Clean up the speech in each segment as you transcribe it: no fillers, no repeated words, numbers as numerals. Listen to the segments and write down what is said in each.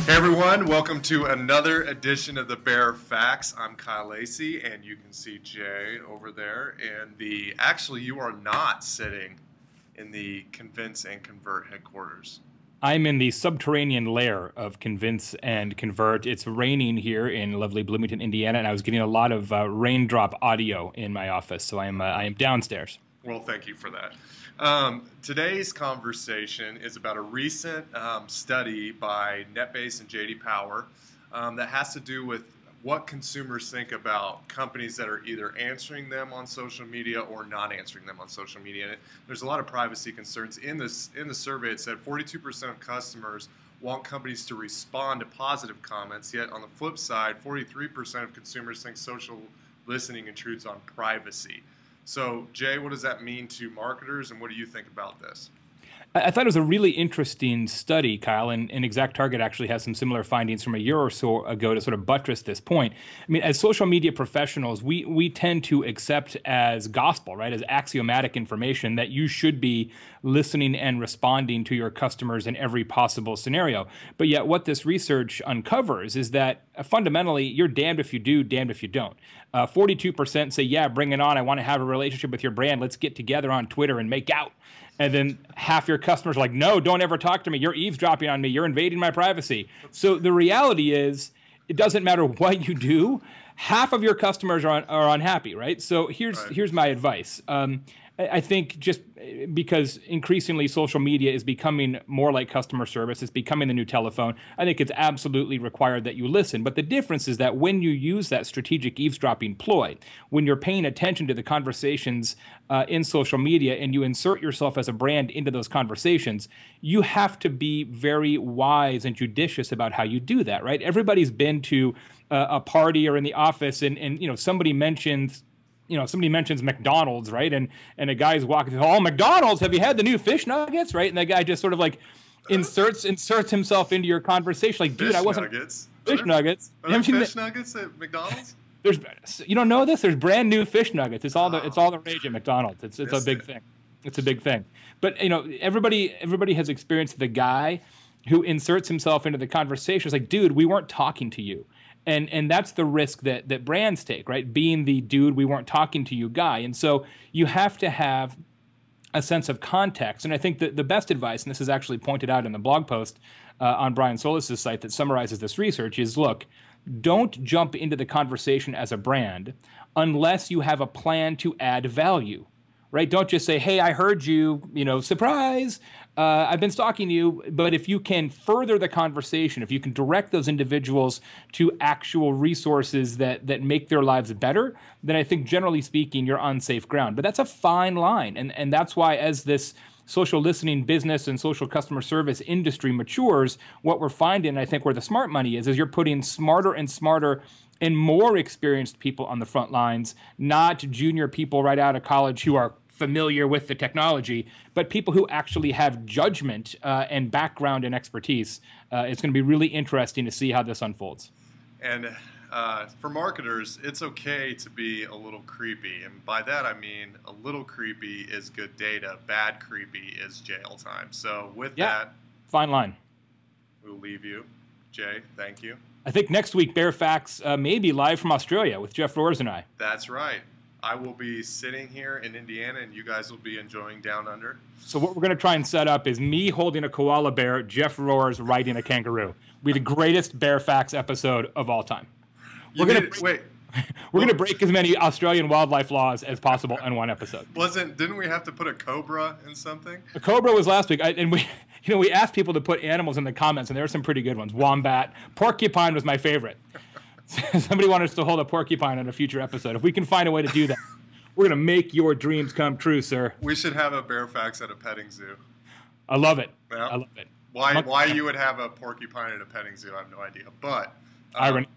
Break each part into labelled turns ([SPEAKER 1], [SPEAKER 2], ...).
[SPEAKER 1] Hey everyone, welcome to another edition of the Bear Facts. I'm Kyle Lacey, and you can see Jay over there. And actually, you are not sitting in the Convince and Convert headquarters.
[SPEAKER 2] I'm in the subterranean lair of Convince and Convert. It's raining here in lovely Bloomington, Indiana, and I was getting a lot of raindrop audio in my office, so I am downstairs.
[SPEAKER 1] Well, thank you for that. Today's conversation is about a recent study by NetBase and JD Power that has to do with what consumers think about companies that are either answering them on social media or not answering them on social media. And there's a lot of privacy concerns. In the survey, it said 42% of customers want companies to respond to positive comments, yet on the flip side, 43% of consumers think social listening intrudes on privacy. So, Jay, what does that mean to marketers, and what do you think about this?
[SPEAKER 2] I thought it was a really interesting study, Kyle, and ExactTarget actually has some similar findings from a year or so ago to sort of buttress this point. I mean, as social media professionals, we tend to accept as gospel, right, as axiomatic information that you should be listening and responding to your customers in every possible scenario. But yet what this research uncovers is that fundamentally you're damned if you do, damned if you don't. 42% say, yeah, bring it on. I want to have a relationship with your brand. Let's get together on Twitter and make out. And then half your customers are like, no, don't ever talk to me. You're eavesdropping on me. You're invading my privacy. So the reality is, it doesn't matter what you do. Half of your customers are unhappy, right? So here's my advice. I think just because increasingly social media is becoming more like customer service, it's becoming the new telephone, I think it's absolutely required that you listen. But the difference is that when you use that strategic eavesdropping ploy, when you're paying attention to the conversations in social media and you insert yourself as a brand into those conversations, you have to be very wise and judicious about how you do that, right? Everybody's been to a party or in the office and somebody mentions McDonald's, right? And a guy's walking through, oh, McDonald's, have you had the new fish nuggets, right? And that guy just sort of like inserts himself into your conversation. Like, dude, I wasn't
[SPEAKER 1] nuggets.
[SPEAKER 2] Fish nuggets.
[SPEAKER 1] Are there fish nuggets at McDonald's?
[SPEAKER 2] You don't know this? There's brand new fish nuggets. It's all the rage at McDonald's. It's a big thing. It's a big thing. But everybody has experienced the guy who inserts himself into the conversation. It's like, dude, we weren't talking to you. And that's the risk that brands take, right? Being the dude, we weren't talking to you guy. And so you have to have a sense of context. And I think that the best advice, and this is actually pointed out in the blog post on Brian Solis' site that summarizes this research, is look, don't jump into the conversation as a brand unless you have a plan to add value, right? Don't just say, hey, I heard you, surprise, I've been stalking you. But if you can further the conversation, if you can direct those individuals to actual resources that make their lives better, then I think generally speaking, you're on safe ground. But that's a fine line. And that's why as this social listening business and social customer service industry matures, what we're finding, I think where the smart money is you're putting smarter and smarter and more experienced people on the front lines, not junior people right out of college who are familiar with the technology, but people who actually have judgment and background and expertise. It's going to be really interesting to see how this unfolds.
[SPEAKER 1] And for marketers, it's okay to be a little creepy. And by that, I mean a little creepy is good data. Bad creepy is jail time. So with that,
[SPEAKER 2] fine line.
[SPEAKER 1] We'll leave you. Jay, thank you.
[SPEAKER 2] I think next week, Bear Facts may be live from Australia with Jeff Roars and I.
[SPEAKER 1] That's right. I will be sitting here in Indiana, and you guys will be enjoying Down Under.
[SPEAKER 2] So what we're going to try and set up is me holding a koala bear, Jeff Roars riding a kangaroo. It'll be the greatest Bear Facts episode of all time. We're going to break as many Australian wildlife laws as possible in one episode.
[SPEAKER 1] Didn't we have to put a cobra in something?
[SPEAKER 2] A cobra was last week, and we asked people to put animals in the comments, and there were some pretty good ones. Wombat, porcupine was my favorite. Somebody wanted us to hold a porcupine on a future episode. If we can find a way to do that, we're going to make your dreams come true, sir.
[SPEAKER 1] We should have a Bear Facts at a petting zoo.
[SPEAKER 2] I love it.
[SPEAKER 1] Yeah.
[SPEAKER 2] I love it.
[SPEAKER 1] Why you would have a porcupine at a petting zoo, I have no idea. But
[SPEAKER 2] irony.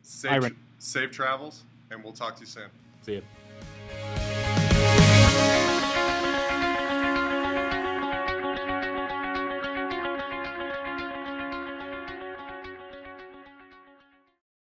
[SPEAKER 1] Safe travels, and we'll talk to you soon.
[SPEAKER 2] See you.